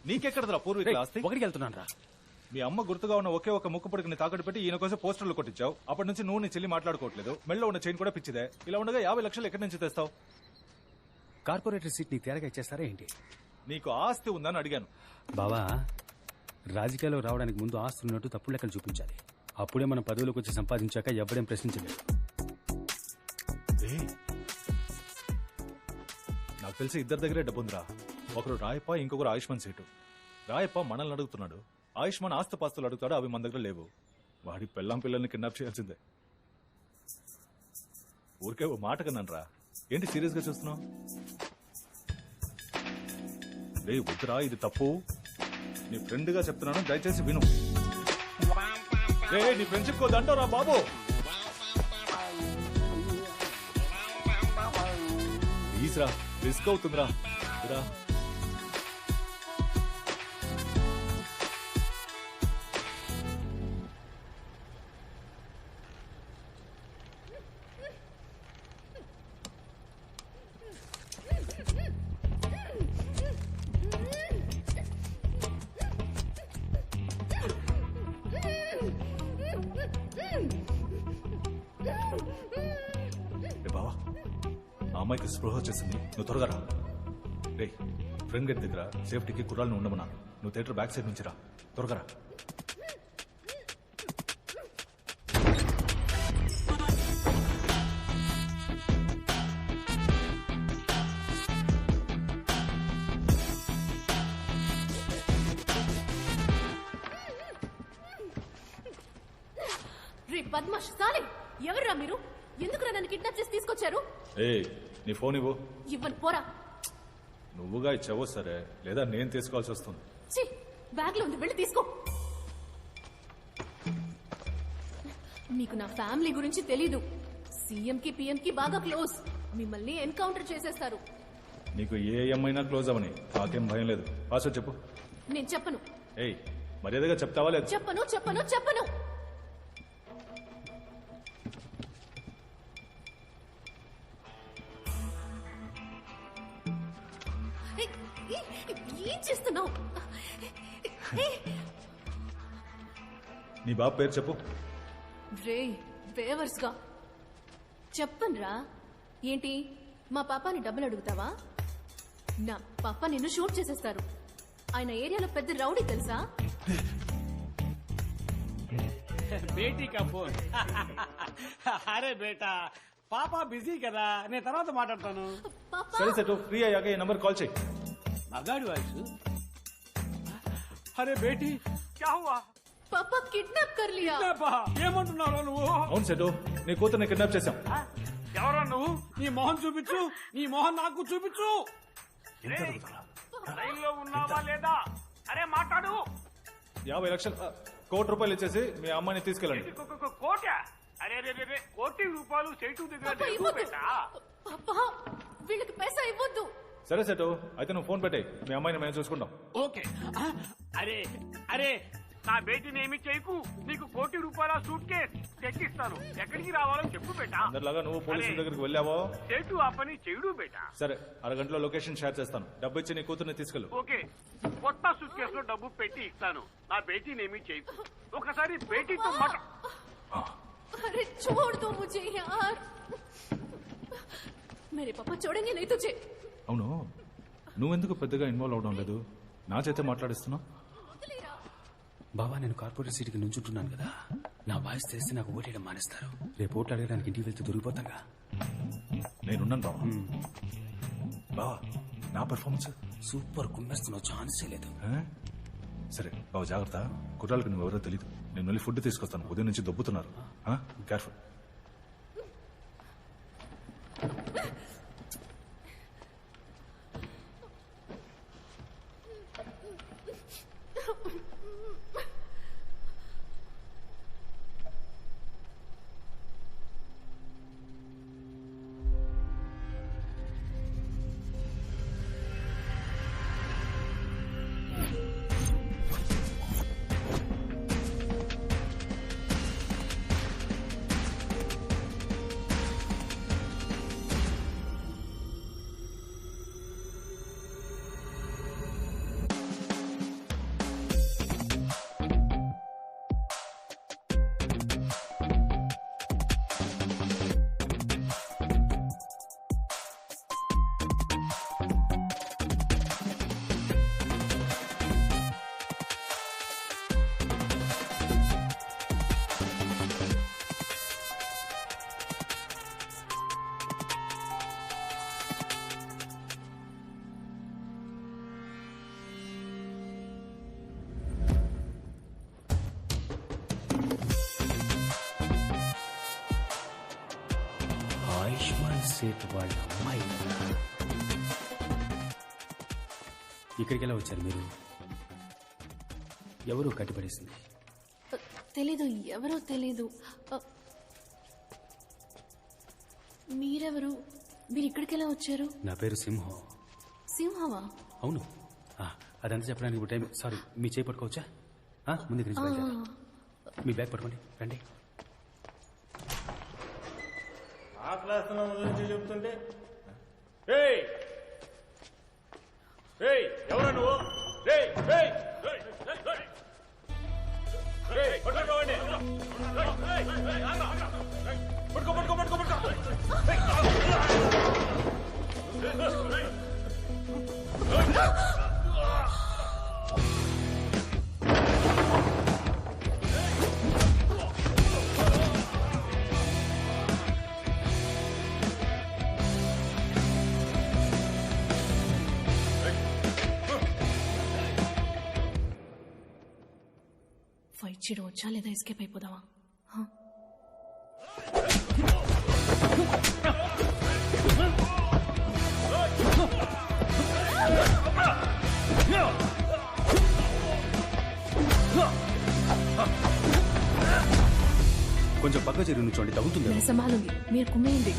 నీకెక్కడరా పూర్వీకుల ఆస్తి? ఒకటికి వెళ్తున్నాను రా. మీ అమ్మ గుర్తుగా ఉన్న ఒకే ఒక ముక్కు పొడికిని తాకట్టు పెట్టి ఈయన కోసం పోస్టర్లు కొట్టించావు. అప్పటి నుంచి నువ్వు నీ చెల్లి మాట్లాడుకోవట్లేదు. మెళ్ళలో ఉన్న చైన్ కూడా పిచ్చిదే. ఇలా ఉండగా 50 లక్షలు ఎక్కడి నుంచి తెస్తావు? కార్పొరేటర్ సీట్ నీకు తేరగా ఇచ్చేస్తారా ఏంటి? నీకు ఆస్తి ఉందని అడిగాను. బావా, రాజకీయాల్లో రావడానికి ముందు ఆస్తి ఉన్నట్టు తప్పుడు లెక్కలు చూపించాలి. అప్పుడే మనం పదవులకు వచ్చి సంపాదించాక ఎవడేం ప్రశ్నించలేదు. నాకు తెలిసి ఇద్దరి దగ్గరే డబ్బుందిరా. ఒకరు రాయప్ప, ఇంకొకరు ఆయుష్మాన్ సీటు. రాయప్ప మనల్ని అడుగుతున్నాడు, ఆయుష్మాన్ ఆస్తుపాస్తులు అడుగుతాడు. అవి మన దగ్గర లేవు. వాడి పెళ్ళాం పిల్లల్ని కిడ్నాప్ చేయాల్సిందే. ఊరికే ఓ మాట కన్నాను రా. ఏంటి సీరియస్ గా చూస్తున్నావు? రే వద్దురా, ఇది తప్పు. నీ ఫ్రెండ్ గా చెప్తున్నాను, దయచేసి విను. రే నీ ఫ్రెండ్షిప్ కో దండరా బాబు. ప్లీజ్ రా, రిస్క్ అవుతుందిరా. రా బావా, ఆ అమ్మాయికి స్పృహ వచ్చేసింది. నువ్వు త్వరగా రా. రే ఫ్రెండ్ గేట్ దగ్గర సేఫ్టీకి కుర్రాలను ఉండమన్నాను. నువ్వు థియేటర్ బ్యాక్ సైడ్ నుంచి రా. త్వరగా రా. రే బద్మాష్ సాలే, ఎవర్రా మీరు? ఎందుకురా నన్ను కిడ్నాప్ చేసి తీసుకొచ్చారు? ఏ నీ ఫోన్ ఇవ్వు. ఇవ్వను, పోరా. నువ్వుగా ఇచ్చావో సరే, లేదా నేను తీసుకోవాల్సి వస్తుంది. ఛీ, బ్యాగ్ లో ఉంది, వెళ్ళి తీసుకో. మీకు నా ఫ్యామిలీ గురించి తెలీదు. సీఎం కి పిఎం కి బాగా క్లోజ్. మిమ్మల్ని ఎన్కౌంటర్ చేసేస్తారు. నీకు ఏ ఏమైనా క్లోజ్ అవని, నాకేం భయం లేదు. పాస్వర్డ్ చెప్పు. నేను చెప్పను. ఏయ్ మర్యాదగా చెప్తావా లేదు? చెప్పను చెప్పను చెప్పను. ఏం చేస్తున్నావు? నీ బాబు పేరు చెప్పు. రే ఫేవర్స్ గా చెప్పనురా. ఏంటి మా పాపాని డబ్బులు అడుగుతావా? నా పాప నిన్ను షూట్ చేసేస్తారు. ఆయన ఏరియాలో పెద్ద రౌడీ తెలుసా? బేటీ కా ఫోన్. అరే బేటా, పాపా బిజీ కదా, నేను తర్వాత మాట్లాడతాను. సరే సెట్, ఫ్రీ అయ్యాక ఈ నంబర్ కాల్ చేయి. మగాడి వాయిస్. అరే బేటీ క్యా హువా? పాపా కిడ్నాప్ కర్ లియా. ఏమంటున్నావు నువ్వు? అవును సెట్, నీ కూతుర్ని కిడ్నాప్ చేశాం. ఎవరా నువ్వు? నీ మొహం చూపించు. నీ మొహం నాకు చూపించు. లైన్లో ఉన్నావా లేదా? అరే మాట్లాడు. 50 లక్షలు, ₹1,00,00,000 ఇచ్చేసి మీ అమ్మాయిని తీసుకెళ్ళండి. కోట? అరే ₹1,00,00,000 సేటు దగ్గర పాపా లేవు ఇవ్వద్దు. బేటా. పాపా వీళ్ళకి పైసా ఇవ్వద్దు. సరే సెట్, అయితే నువ్వు ఫోన్ పెట్టాయి. మీ అమ్మాయిని మేము చూసుకుంటాం. ఓకే. అరే అరే, నా బేటీని ఏమి చేయకు. నీకు ₹1,00,00,000 సూట్ కేస్ తెచ్చిస్తాను. ఎక్కడికి రావాలో చెప్పు బేటా. అందరిలాగా నువ్వు పోలీసుల దగ్గరికి వెళ్ళావో? సేటు ఆ పని చెయ్యడు బేటా. సరే, అరగంటలో లొకేషన్ షేర్ చేస్తాను. డబ్బు ఇచ్చి నీ కూతుర్ని తీసుకెళ్ళు. ఓకే, కొత్త సూట్ కేసు లో డబ్బు పెట్టి ఇస్తాను. నా బేటీని ఏమి చేయకు. ఒకసారి బేటీతో మాట. अरे छोड़ दो मुझे यार, मेरे पापा छोड़ेंगे नहीं तुझे. అవును, నువ్వెందుకు పెద్దగా ఇన్వాల్వ్ అవడం లేదు? నా చేత మాట్లాడిస్తున్నావు. బాబా, నేను కార్పొరేట్ సీట్కి నుంచుంటున్నాను కదా, నా వాయిస్ తెలిస్తే నాకు ఓటేయడం మానేస్తారు. రేపు ఓట్లు అడగడానికి ఇంటికి వెళ్తే దొరికిపోతాగా. నేనున్నాను బావా. బావా, నా పర్ఫార్మెన్స్ సూపర్, కుమ్మేస్తున్నావు, ఛాన్సే లేదు. సరే బావ, జాగ్రత్త. కుర్రాళ్ళకి నువ్వెవరో తెలీదు. నేను వెళ్ళి ఫుడ్ తీసుకొస్తాను. ఉదయం నుంచి దొబ్బుతున్నారు. కేర్ఫుల్. ఆయుష్మాన్ సేత్ వాళ్ళ అమ్మాయి. ఇక్కడికి ఎలా వచ్చారు మీరు? ఎవరు కట్టిపడేసింది? తెలీదు, ఎవరో తెలీదు. మీరెవరు? మీరు ఇక్కడికి ఎలా వచ్చారు? నా పేరు సింహం. సింహమా? అవును. అదంతా చెప్పడానికి ఇప్పుడు టైం. సారీ, మీ చేయి పట్టుకోవచ్చా? ముందు ఇక్కడి నుంచి బయలుదేరాలి. మీ బ్యాగ్ పట్టుకోండి, రండి. ఆ క్లాస్ గురించి చెప్తుంటే ఎవరా నువ్వు? పట్టుకో పట్టుకో పట్టుకో పట్టుకో. ఫైట్ చేయడం వచ్చా లేదా ఎస్కేప్ అయిపోదావా? కొంచెం పక్క చెరువు నుంచోండి, తగ్గుతుంది. సంభాలుంది, మీరు కుమ్మేయండి.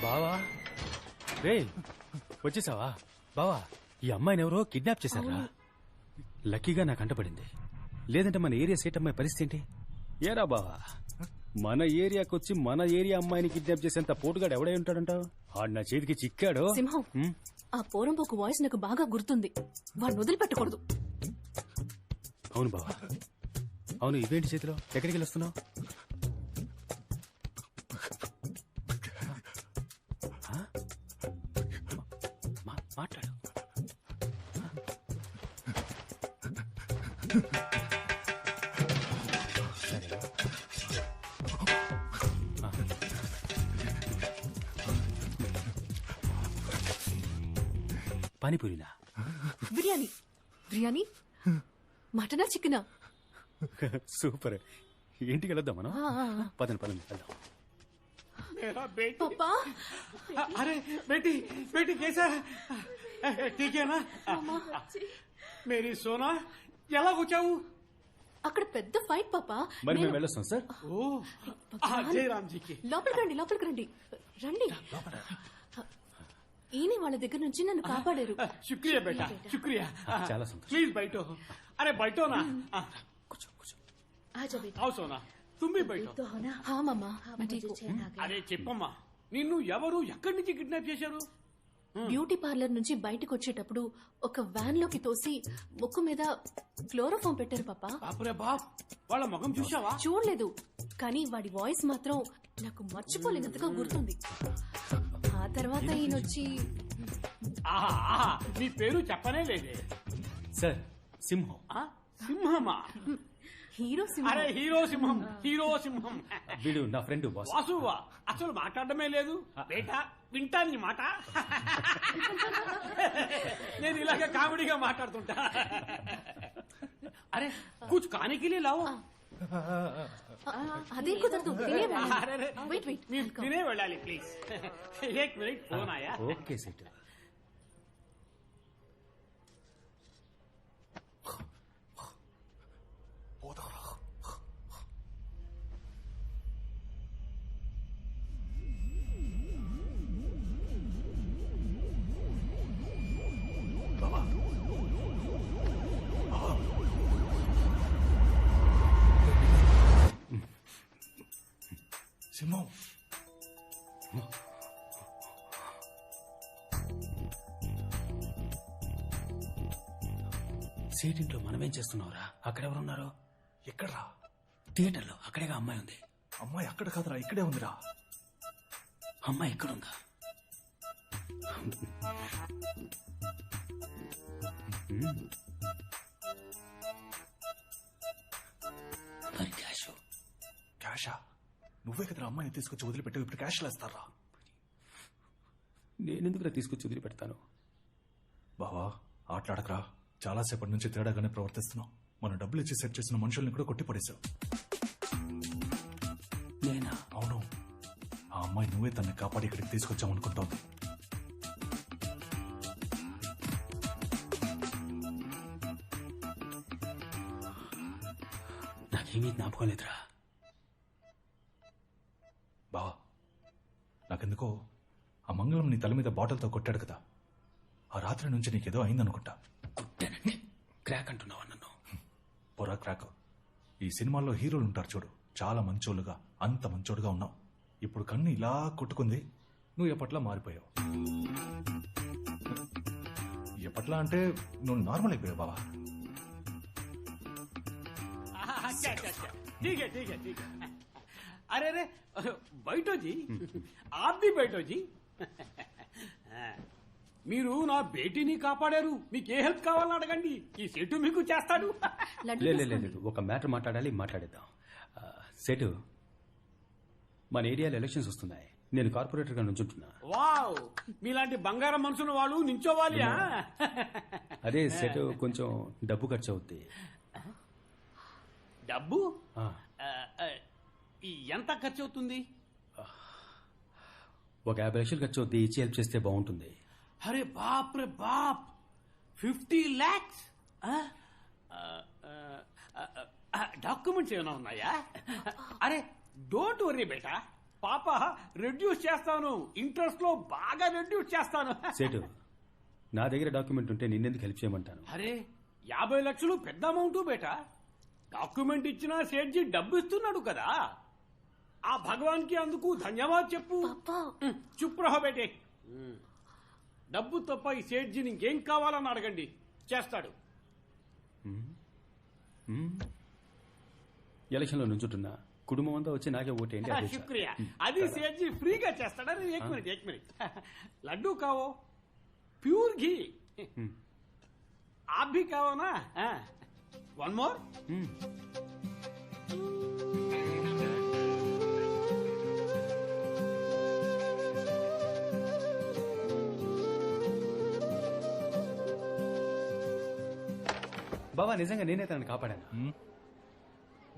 బావా, రే వచ్చేసావా? బావా, ఈ అమ్మాయిని ఎవరో కిడ్నాప్ చేశారా? లక్కీగా నాకు అంటపడింది, లేదంటే మన ఏరియా సేట్ అమ్మాయి పరిస్థితి ఏంటి? ఏరా బావా, మన ఏరియాకి వచ్చి మన ఏరియా అమ్మాయిని కిడ్నాప్ చేసేంత పోటుగాడు ఎవడై ఉంటాడంటావు? ఆడు నా చేతికి చిక్కాడు. సింహం, ఆ పోరంపోకు వాయిస్ నాకు బాగా గుర్తుంది. వాడిని వదిలిపెట్టకూడదు. అవును బావా, అవును. ఇవేంటి చేతిలో? ఎక్కడికి వెళ్ళొస్తున్నావు? మాట్లాడు. పానీపూరినా? బిర్యానీ. బిర్యానీ? మటనా చికెనా? సూపర్. ఇంటికి వెళ్దాం మనం. పదండి పదండి వెళ్దాం. पापा, अरे बेटी बेटी कैसा है? ठीक है ना? मेरी सोना ఎలా వచ్చావు? అక్కడ పెద్ద ఫైట్ పాపా. మరి మేము వెళ్ళొస్తాం సార్. జయరామ్జీకి లోపలికి రండి, లోపలికి రండి. రండి. ఈయన వాళ్ళ దగ్గర నుంచి నన్ను కాపాడారు. శుక్రియా బేటా, శుక్రియా. చాలా సంతోషం. ప్లీజ్ బయట. అరే బయటోనా? కూర్చో కూర్చో. आओ सोना, तुम भी बैठो. हाँ मामा, मैं ठीक हूँ. అరే చెప్పమ్మా, నిన్ను ఎవరు ఎక్కడి నుంచి కిడ్నాప్ చేశారు? బ్యూటీ పార్లర్ నుంచి బయటకు వచ్చేటప్పుడు ఒక వ్యాన్ లోకి తోసి ముక్కు మీద క్లోరోఫామ్ పెట్టారు పాపా. బాపురే బాప్, వాళ్ళ ముఖం చూసావా? చూడలేదు, కానీ వాడి వాయిస్ మాత్రం నాకు మర్చిపోలేనంతగా గుర్తుంది. ఆ తర్వాత ఈయనొచ్చి నీ పేరు చెప్పనే లేదే. సార్, సింహం. సింహమా? హీరో సింహం. అరే హీరో సింహం, హీరో సింహం. వీడు నా ఫ్రెండ్ బాస్. వాసువా? అసలు మాట్లాడమే లేదు బేటా. వింటాను నీ మాట. నేను ఇలాగే కామెడీగా మాట్లాడుతుంటా. అరే కుछ खाने के लिए लाओ. అదే కుదరదు, తినే వెళ్ళాలి. అరే వెయిట్ వెయిట్, మీరు తినే వెళ్ళాలి ప్లీజ్. एक मिनट फोन आया. Okay set. సీటింట్లో మనమేం చేస్తున్నావురా? అక్కడెవరున్నారు? ఎక్కడ్రా? థియేటర్లో. అక్కడేగా అమ్మాయి ఉంది. అమ్మాయి అక్కడ కాదురా, ఇక్కడే ఉందిరా. అమ్మాయి ఎక్కడుందా? మరి క్యాష్? క్యాషా? నువ్వే కదరా అమ్మాయిని తీసుకొచ్చి వదిలిపెట్టావు, ఇప్పుడు క్యాష్ వేస్తారా? నేనెందుకురా తీసుకొచ్చి వదిలిపెడతాను? బావా ఆటలాడకరా, చాలాసేపటి నుంచి తేడాగానే ప్రవర్తిస్తున్నావు. మనం డబ్బులు ఇచ్చి సెట్ చేసిన మనుషుల్ని కూడా కొట్టి పడేశావు. నేనా? అవును, ఆ అమ్మాయి నువ్వే తనని కాపాడి ఇక్కడికి తీసుకొచ్చామనుకుంటోంది. నాకేమీ జ్ఞాపకం లేదురా. బావా నాకెందుకో ఆ మంగళం నీ తల మీద బాటిల్తో కొట్టాడు కదా, ఆ రాత్రి నుంచి నీకేదో అయిందనుకుంటా. కొట్టానండి. క్రాక్ అంటున్నావా నన్ను? పొరా క్రాక్. ఈ సినిమాల్లో హీరోలు ఉంటారు చూడు, చాలా మంచోళ్ళుగా, అంత మంచోడుగా ఉన్నావు. ఇప్పుడు కన్ను ఇలా కొట్టుకుంది, నువ్వు ఎప్పట్లా మారిపోయావు. ఎప్పట్లా అంటే నువ్వు నార్మల్ అయిపోయావు బావా. ठीक है ठीक है ठीक है. अरे अरे बैठो जी, आप भी बैठो जी. మీరు నా బేటీని కాపాడారు, మీకు ఏ హెల్ప్ కావాలని అడగండి, ఈ సెటు మీకు చేస్తాడు. లడ్డు లేదు తీసుకోండి. లేదు, ఒక మ్యాటర్ మాట్లాడాలి, మాట్లాడేద్దాం. సెటు, మన ఏరియాలో ఎలక్షన్స్ వస్తున్నాయి. నేను కార్పొరేటర్ గా నుంచుంటున్నా. వావ్, మీలాంటి బంగారం మనసున్న వాళ్ళు నించోవాలి. అదే సెటు, కొంచెం డబ్బు ఖర్చు అవుద్ది. డబ్బు ఆ, ఎంత ఖర్చు అవుతుంది? ఒక 50 లక్షలు ఖర్చు అవుద్ది. ఇచ్చి హెల్ప్ చేస్తే బాగుంటుంది. అరే బాప్ రే బాప్, 50 lakhs. డాక్యుమెంట్స్ ఏమైనా ఉన్నాయా? అరే డోంట్ వరీ బేటా, పాప రెడ్యూస్ చేస్తాను, ఇంట్రెస్ట్ లో బాగా రెడ్యూస్ చేస్తాను. సెటు, నా దగ్గర డాక్యుమెంట్ ఉంటే నిన్నెందుకు హెల్ప్ చేయమంటాను? అరే 50 లక్షలు పెద్ద అమౌంట్ బేటా. డాక్యుమెంట్ ఇచ్చినా సేట్జీ డబ్బు ఇస్తున్నాడు కదా, ఆ భగవాన్ కి అందుకు ధన్యవాద్ చెప్పు. పాపా చుప్ రహో బేటే. డబ్బు తప్ప ఈ సేట్జీని ఇంకేం కావాలని అడగండి, చేస్తాడు. ఎలక్షన్లో నుంచుంటున్నా, కుటుంబం అంతా వచ్చి నాకే ఓటేయండి. అదే చాలు. శుక్రియా, అది సేట్జీ ఫ్రీగా చేస్తాడని. ఏక్ మినిట్ లడ్డూ కావో, ప్యూర్ घी. आप भी खाओ ना. One more. బావా, నిజంగా నేనే తనని కాపాడాను.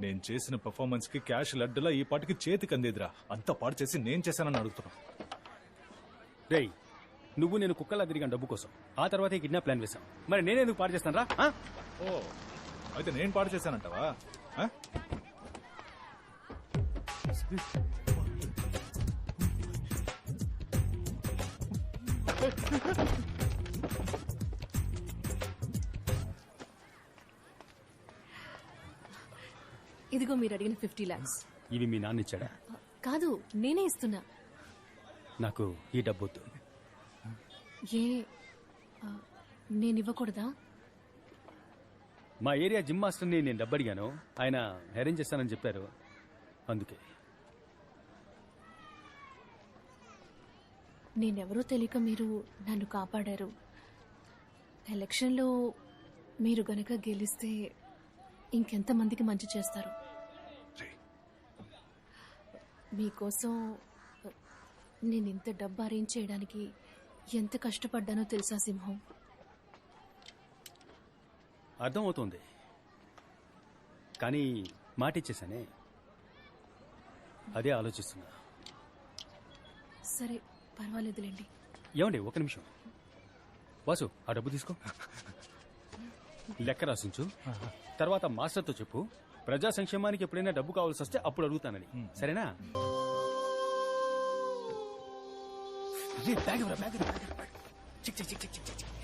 నేను చేసిన పెర్ఫార్మెన్స్ కి క్యాష్ లడ్డులా ఈ పాటికి చేతికి అందేదిరా. అంతా పాడు చేసి నేను చేశానని అడుగుతున్నా. రేయ్, నువ్వు నేను కుక్కలా తిరిగాను డబ్బు కోసం. ఆ తర్వాత కిడ్నాప్ ప్లాన్ వేశాం. మరి నేనేందుకు పాడు చేస్తాను రా? ఓ, అయితే నేను పాడు చేశానంటావా? ఆ? ఇదిగో మీరు అడిగిన 50 lakhs. ఇవి మీ నాన్న ఇచ్చాడా? కాదు, నేనే ఇస్తున్నా. నాకు ఈ డబ్బు వద్దు. ఏ నేను ఇవ్వకూడదా? మా ఏరియా జిమ్ మాస్టర్ని నేను డబ్బు అడిగాను, ఆయన అరేంజ్ చేస్తానని చెప్పారు. అందుకే. నేనెవరో తెలియక మీరు నన్ను కాపాడారు. ఎలక్షన్లో మీరు గనక గెలిస్తే ఇంకెంతమందికి మంచి చేస్తారు. మీకోసం నేను ఇంత డబ్బు అరేంజ్ చేయడానికి ఎంత కష్టపడ్డానో తెలుసా సింహం? అర్థమవుతోంది, కానీ మాట ఇచ్చేసానే, అదే ఆలోచిస్తున్నా. సరే పర్వాలేదులేండి. ఏమండి, ఒక నిమిషం. వాసు, ఆ డబ్బు తీసుకో, లెక్క రాసించు. తర్వాత మాస్టర్తో చెప్పు, ప్రజా సంక్షేమానికి ఎప్పుడైనా డబ్బు కావాల్సి వస్తే అప్పుడు అడుగుతానని. సరేనా? బ్యాగ్ ఇవ్వరా, బ్యాగ్ ఇవ్వరా, బ్యాగ్ ఇవ్వరా. చిక్ చిక్ చిక్ చిక్ చిక్ చిక్.